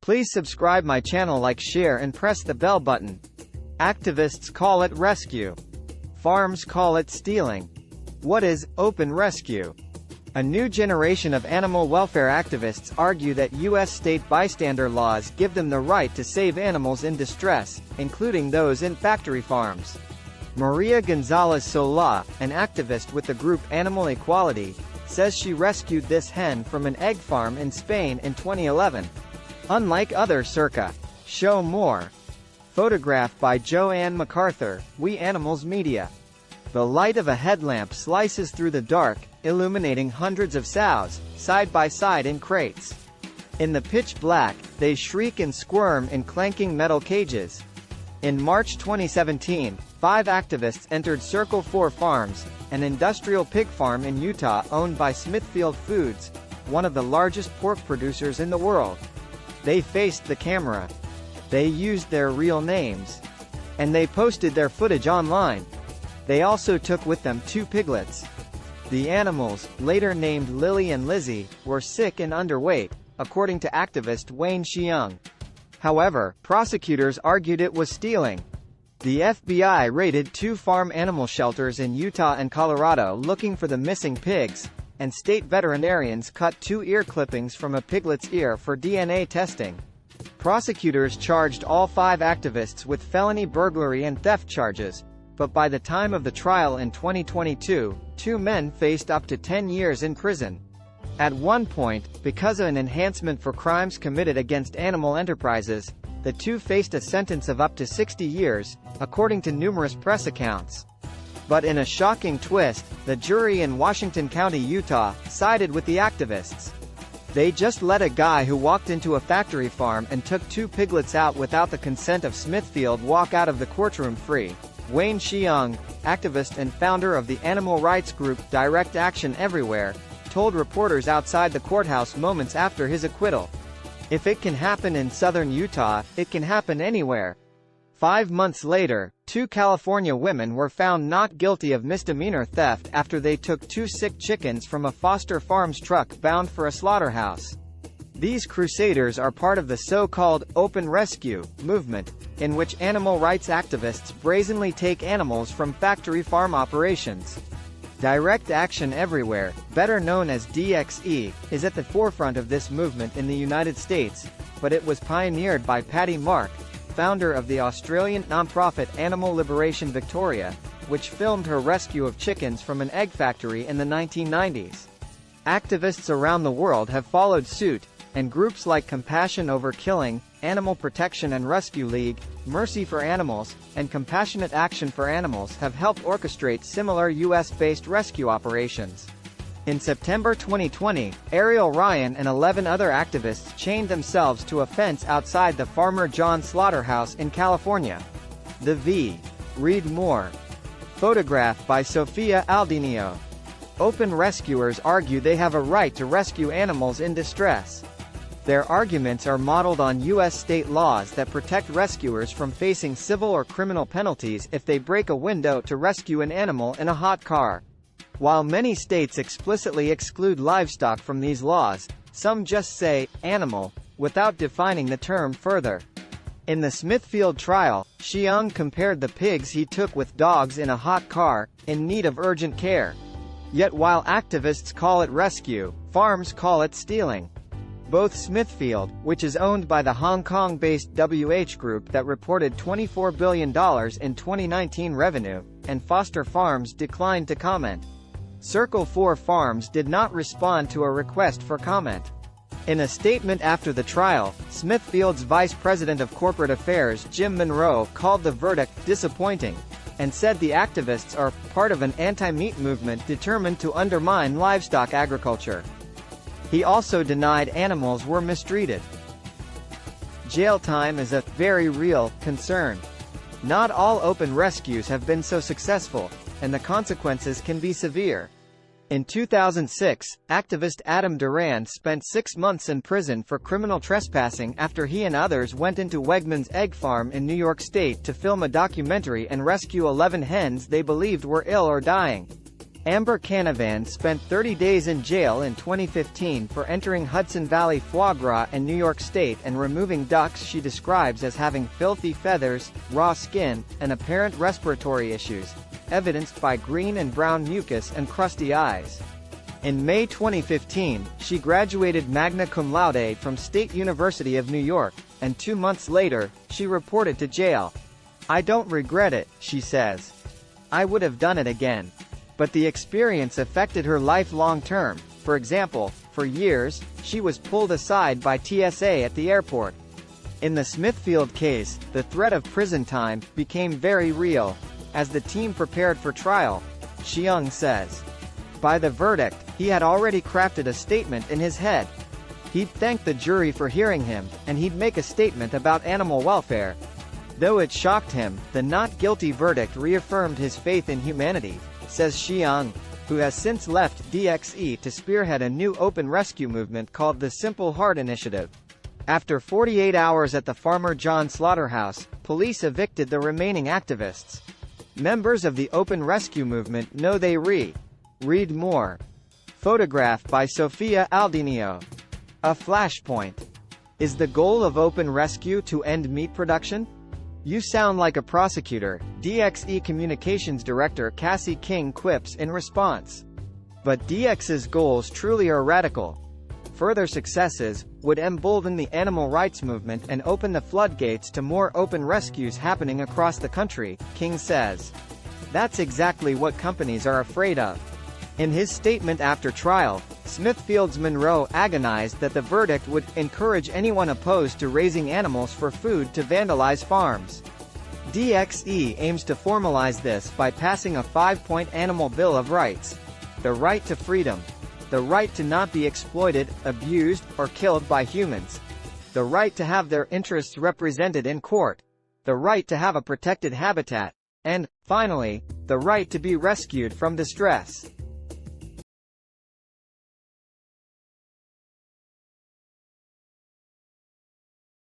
Please subscribe my channel, like, share and press the bell button. Activists call it rescue. Farms call it stealing. What is open rescue? A new generation of animal welfare activists argue that U.S. state bystander laws give them the right to save animals in distress, including those in factory farms. Maria Gonzalez Solá, an activist with the group Animal Equality, says she rescued this hen from an egg farm in Spain in 2011. Unlike other circa. Show more. Photograph by Joanne MacArthur, We Animals Media. The light of a headlamp slices through the dark, illuminating hundreds of sows, side by side in crates. In the pitch black, they shriek and squirm in clanking metal cages. In March 2017, 5 activists entered Circle 4 Farms, an industrial pig farm in Utah owned by Smithfield Foods, one of the largest pork producers in the world. They faced the camera. They used their real names. And they posted their footage online. They also took with them 2 piglets. The animals, later named Lily and Lizzie, were sick and underweight, according to activist Wayne Xiong. However, prosecutors argued it was stealing. The FBI raided 2 farm animal shelters in Utah and Colorado looking for the missing pigs, and state veterinarians cut 2 ear clippings from a piglet's ear for DNA testing. Prosecutors charged all 5 activists with felony burglary and theft charges, but by the time of the trial in 2022, 2 men faced up to 10 years in prison. At one point, because of an enhancement for crimes committed against animal enterprises, the 2 faced a sentence of up to 60 years, according to numerous press accounts. But in a shocking twist, the jury in Washington County, Utah, sided with the activists. They just let a guy who walked into a factory farm and took 2 piglets out without the consent of Smithfield walk out of the courtroom free. Wayne Xiong, activist and founder of the animal rights group Direct Action Everywhere, told reporters outside the courthouse moments after his acquittal. "If it can happen in southern Utah, it can happen anywhere." 5 months later, 2 California women were found not guilty of misdemeanor theft after they took 2 sick chickens from a Foster Farms truck bound for a slaughterhouse. These crusaders are part of the so-called open rescue movement, in which animal rights activists brazenly take animals from factory farm operations. Direct Action Everywhere, better known as DXE, is at the forefront of this movement in the United States, but it was pioneered by Patty Mark, founder of the Australian nonprofit Animal Liberation Victoria, which filmed her rescue of chickens from an egg factory in the 1990s. Activists around the world have followed suit, and groups like Compassion Over Killing, Animal Protection and Rescue League, Mercy for Animals, and Compassionate Action for Animals have helped orchestrate similar U.S.-based rescue operations. In September 2020, Ariel Ryan and 11 other activists chained themselves to a fence outside the Farmer John slaughterhouse in California. The V. Read more. Photograph by Sofia Aldinio. Open rescuers argue they have a right to rescue animals in distress. Their arguments are modeled on U.S. state laws that protect rescuers from facing civil or criminal penalties if they break a window to rescue an animal in a hot car. While many states explicitly exclude livestock from these laws, some just say animal, without defining the term further. In the Smithfield trial, Xiong compared the pigs he took with dogs in a hot car, in need of urgent care. Yet while activists call it rescue, farms call it stealing. Both Smithfield, which is owned by the Hong Kong-based WH Group that reported $24 billion in 2019 revenue, and Foster Farms declined to comment. Circle 4 Farms did not respond to a request for comment. In a statement after the trial, Smithfield's Vice President of Corporate Affairs Jim Monroe called the verdict disappointing, and said the activists are part of an anti-meat movement determined to undermine livestock agriculture. He also denied animals were mistreated. Jail time is a very real concern. Not all open rescues have been so successful, and the consequences can be severe. In 2006, activist Adam Durand spent 6 months in prison for criminal trespassing after he and others went into Wegmans Egg Farm in New York State to film a documentary and rescue 11 hens they believed were ill or dying. Amber Canavan spent 30 days in jail in 2015 for entering Hudson Valley foie gras in New York State and removing ducks she describes as having filthy feathers, raw skin, and apparent respiratory issues, evidenced by green and brown mucus and crusty eyes. In May 2015, she graduated magna cum laude from State University of New York, and 2 months later, she reported to jail. "I don't regret it," she says. "I would have done it again. But the experience affected her life long term. For example, for years, she was pulled aside by TSA at the airport." In the Smithfield case, the threat of prison time became very real. As the team prepared for trial, Xiong says, by the verdict, he had already crafted a statement in his head. He'd thank the jury for hearing him, and he'd make a statement about animal welfare. Though it shocked him, the not guilty verdict reaffirmed his faith in humanity, says Xiong, who has since left DXE to spearhead a new open rescue movement called the Simple Heart Initiative. After 48 hours at the Farmer John slaughterhouse, police evicted the remaining activists. Members of the open rescue movement know they read more. Photograph by Sofia Aldinio. A flashpoint. Is the goal of open rescue to end meat production? You sound like a prosecutor, DXE Communications Director Cassie King quips in response. But DX's goals truly are radical. Further successes would embolden the animal rights movement and open the floodgates to more open rescues happening across the country, King says. That's exactly what companies are afraid of. In his statement after trial, Smithfield's Monroe agonized that the verdict would encourage anyone opposed to raising animals for food to vandalize farms. DXE aims to formalize this by passing a 5-point animal Bill of Rights. The right to freedom. The right to not be exploited, abused, or killed by humans. The right to have their interests represented in court. The right to have a protected habitat. And, finally, the right to be rescued from distress.